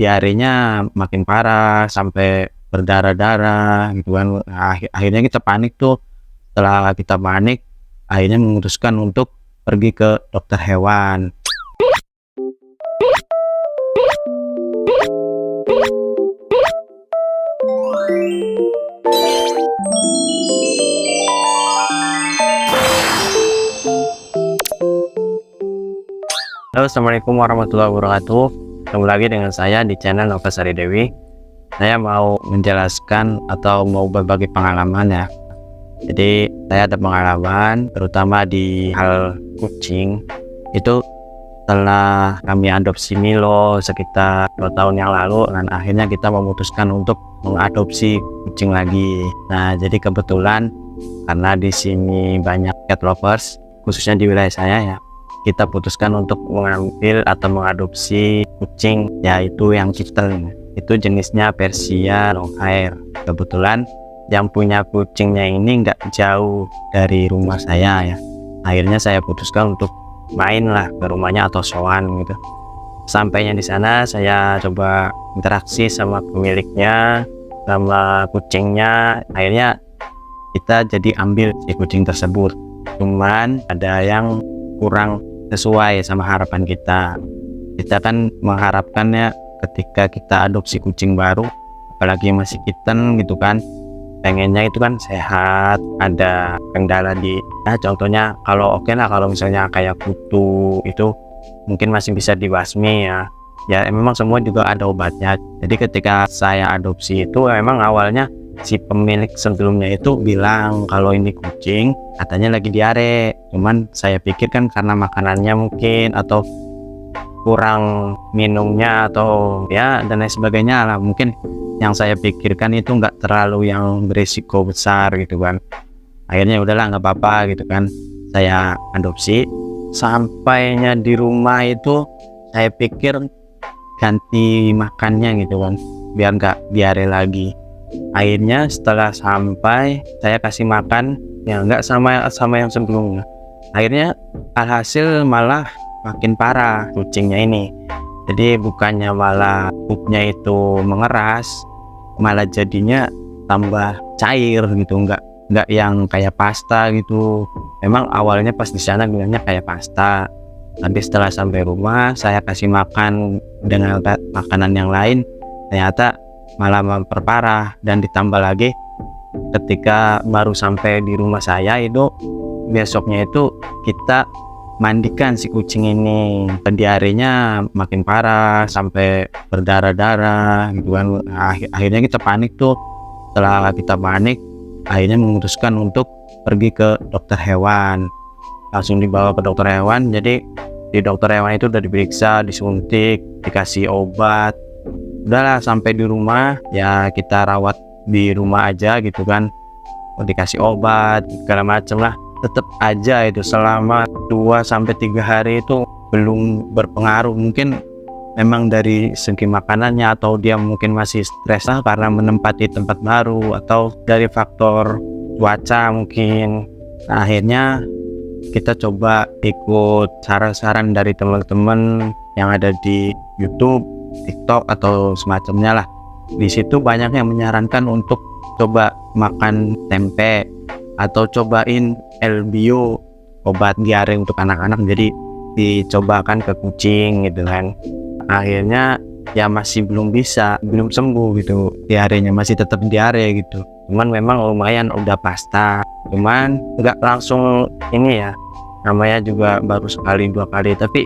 diarenya makin parah sampai berdarah-darah gitu kan. Akhirnya kita panik tuh. Setelah kita panik, akhirnya memutuskan untuk pergi ke dokter hewan. Halo, assalamualaikum warahmatullahi wabarakatuh. Ketemu lagi dengan saya di channel Nova Sari Dewi. Saya mau menjelaskan atau mau berbagi pengalaman ya. Jadi saya ada pengalaman terutama di hal kucing. Itu setelah kami adopsi Milo sekitar 2 tahun yang lalu, dan akhirnya kita memutuskan untuk mengadopsi kucing lagi. Nah, jadi kebetulan karena di sini banyak cat lovers, khususnya di wilayah saya ya, kita putuskan untuk mengambil atau mengadopsi kucing, yaitu yang kitten. Itu jenisnya Persia long hair. Kebetulan yang punya kucingnya ini nggak jauh dari rumah saya ya. Akhirnya saya putuskan untuk main lah ke rumahnya atau sowan gitu. Sampainya di sana saya coba interaksi sama pemiliknya, sama kucingnya. Akhirnya kita jadi ambil si kucing tersebut. Cuman ada yang kurang sesuai sama harapan kita. Kita kan mengharapkannya ketika kita adopsi kucing baru, apalagi masih kitten gitu kan, pengennya itu kan sehat, ada kendala di contohnya kalau oke lah, kalau misalnya kayak kutu itu mungkin masih bisa dibasmi ya memang semua juga ada obatnya. Jadi ketika saya adopsi itu memang awalnya si pemilik sebelumnya itu bilang kalau ini kucing katanya lagi diare, cuman saya pikir kan karena makanannya mungkin atau kurang minumnya atau ya dan lain sebagainya lah, mungkin yang saya pikirkan itu nggak terlalu yang berisiko besar gitu kan. Akhirnya udahlah, nggak apa-apa gitu kan, saya adopsi. Sampainya di rumah itu saya pikir ganti makannya gitu kan, biar nggak diare lagi. Akhirnya setelah sampai saya kasih makan ya nggak sama yang sebelumnya. Akhirnya alhasil malah makin parah kucingnya ini. Jadi bukannya malah pupnya itu mengeras, malah jadinya tambah cair gitu, nggak yang kayak pasta gitu. Memang awalnya pas di sana bilangnya kayak pasta, tapi setelah sampai rumah saya kasih makan dengan makanan yang lain, ternyata malah memperparah. Dan ditambah lagi ketika baru sampai di rumah saya itu, besoknya itu kita mandikan si kucing ini, diarenya makin parah sampai berdarah-darah gitu kan. Akhirnya kita panik tuh. Setelah kita panik, akhirnya memutuskan untuk pergi ke dokter hewan. Langsung dibawa ke dokter hewan. Jadi di dokter hewan itu udah diperiksa, disuntik, dikasih obat. Udahlah, sampai di rumah ya kita rawat di rumah aja gitu kan, dikasih obat segala macem lah. Tetap aja itu selama 2-3 hari itu belum berpengaruh. Mungkin memang dari segi makanannya, atau dia mungkin masih stres lah karena menempati tempat baru, atau dari faktor cuaca mungkin. Nah, akhirnya kita coba ikut saran-saran dari teman-teman yang ada di YouTube, TikTok atau semacamnya lah. Di situ banyak yang menyarankan untuk coba makan tempe atau cobain LBO, obat diare untuk anak-anak. Jadi dicobakan ke kucing gitu kan. Akhirnya ya masih belum sembuh gitu, diarenya masih tetap diare gitu. Cuman memang lumayan udah pasta, cuman nggak langsung ini ya, namanya juga baru sekali 2 kali, tapi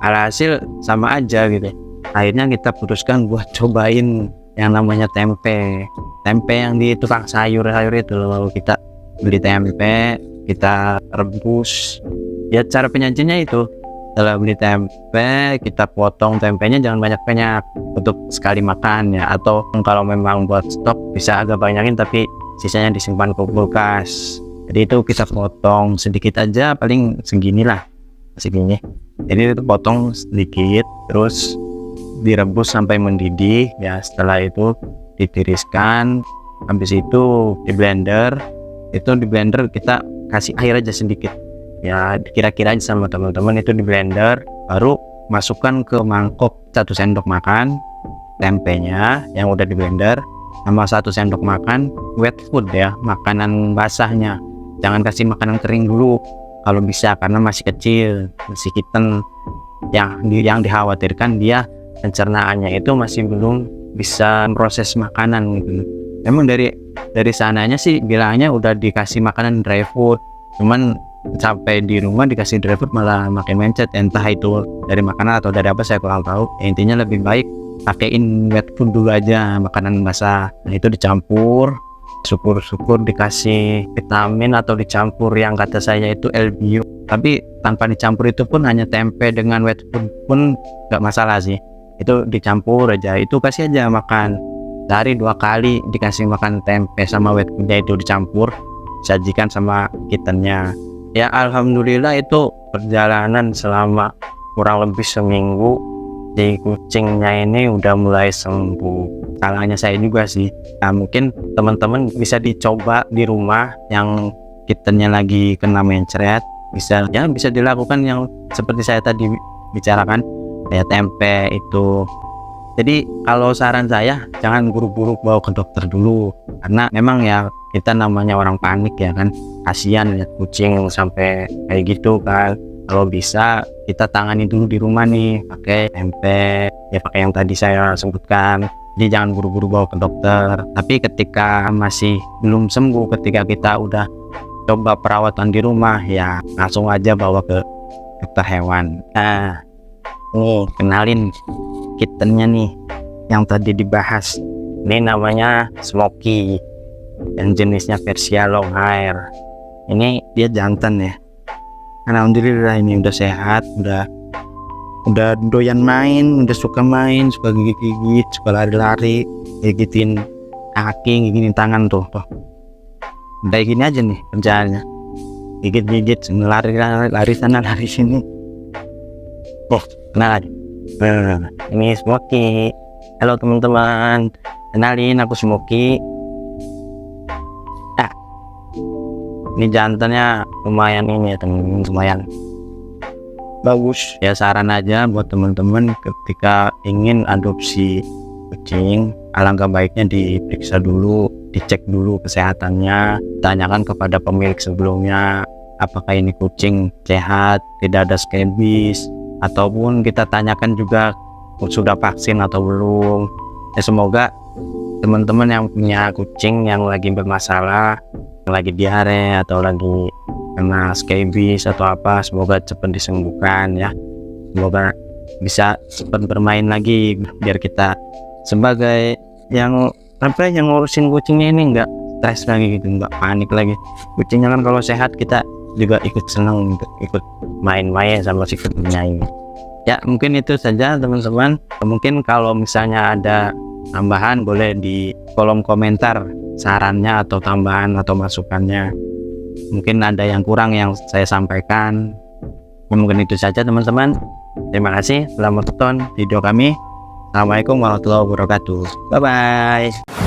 alhasil sama aja gitu. Akhirnya kita putuskan buat cobain yang namanya tempe yang di tukang sayur itu loh. Kita beli tempe, kita rebus ya. Cara penyajiannya itu, setelah beli tempe kita potong tempenya jangan banyak-banyak untuk sekali makan ya, atau kalau memang buat stok bisa agak banyakin tapi sisanya disimpan ke kulkas. Jadi itu kita potong sedikit aja, paling segini. Jadi itu potong sedikit, terus direbus sampai mendidih ya. Setelah itu ditiriskan, habis itu di blender. Itu di blender kita kasih air aja sedikit ya, kira-kira aja sama teman-teman. Itu di blender, baru masukkan ke mangkok 1 sendok makan, tempenya yang udah di blender, sama 1 sendok makan wet food ya, makanan basahnya. Jangan kasih makanan kering dulu kalau bisa, karena masih kecil, masih kitten. Yang dikhawatirkan dia pencernaannya itu masih belum bisa proses makanan gitu. Memang dari sananya sih bilangnya udah dikasih makanan dry food, cuman sampai di rumah dikasih dry food malah makin mencet, entah itu dari makanan atau dari apa saya kurang tahu. Intinya lebih baik pakein wet food dulu aja, makanan basah. Nah itu dicampur, syukur-syukur dikasih vitamin atau dicampur yang kata saya itu LBU. Tapi tanpa dicampur itu pun hanya tempe dengan wet food pun gak masalah sih. Itu dicampur aja, itu kasih aja makan. Sehari 2 kali dikasih makan tempe sama wet foodnya itu dicampur, sajikan sama kittennya. Ya alhamdulillah itu perjalanan selama kurang lebih seminggu, di kucingnya ini udah mulai sembuh. Salahnya saya juga sih. Nah, mungkin teman-teman bisa dicoba di rumah yang kittennya lagi kena mencret, bisa dilakukan yang seperti saya tadi bicarakan, kayak tempe itu. Jadi kalau saran saya jangan buru-buru bawa ke dokter dulu, karena memang ya kita namanya orang panik ya kan, kasihan lihat kucing sampai kayak gitu kan. Kalau bisa kita tangani dulu di rumah nih, pakai tempe ya, pakai yang tadi saya sebutkan. Jadi jangan buru-buru bawa ke dokter. Tapi ketika masih belum sembuh, ketika kita udah coba perawatan di rumah, ya langsung aja bawa ke dokter hewan. Nah, nih kenalin kittennya nih yang tadi dibahas. Ini namanya Smoky dan jenisnya Persia long hair. Ini dia jantan ya. Alhamdulillah ini udah sehat, udah doyan main, udah suka main, suka gigit-gigit, suka lari-lari, gigitin kaki, gigitin tangan tuh. Kayak gini aja nih kerjaannya, gigit-gigit, lari sana lari sini. Kenal aja. Ini Smoky. Halo teman-teman, kenalin aku Smoky. Ini jantannya lumayan ini ya teman-teman, lumayan bagus ya. Saran aja buat teman-teman ketika ingin adopsi kucing, alangkah baiknya diperiksa dulu, dicek dulu kesehatannya, tanyakan kepada pemilik sebelumnya apakah ini kucing sehat, tidak ada skebis, ataupun kita tanyakan juga sudah vaksin atau belum. Ya semoga teman-teman yang punya kucing yang lagi bermasalah, yang lagi diare atau lagi kena skebis atau apa, semoga cepat disembuhkan ya. Semoga bisa cepat bermain lagi, biar kita sebagai yang ngurusin kucingnya ini nggak stres lagi gitu, nggak panik lagi. Kucingnya kan kalau sehat kita juga ikut senang, ikut main-main sama si kucingnya ini. Ya mungkin itu saja teman-teman. Mungkin kalau misalnya ada tambahan boleh di kolom komentar sarannya atau tambahan atau masukannya. Mungkin ada yang kurang yang saya sampaikan. Mungkin itu saja teman-teman. Terima kasih telah menonton video kami. Assalamualaikum warahmatullahi wabarakatuh. Bye bye.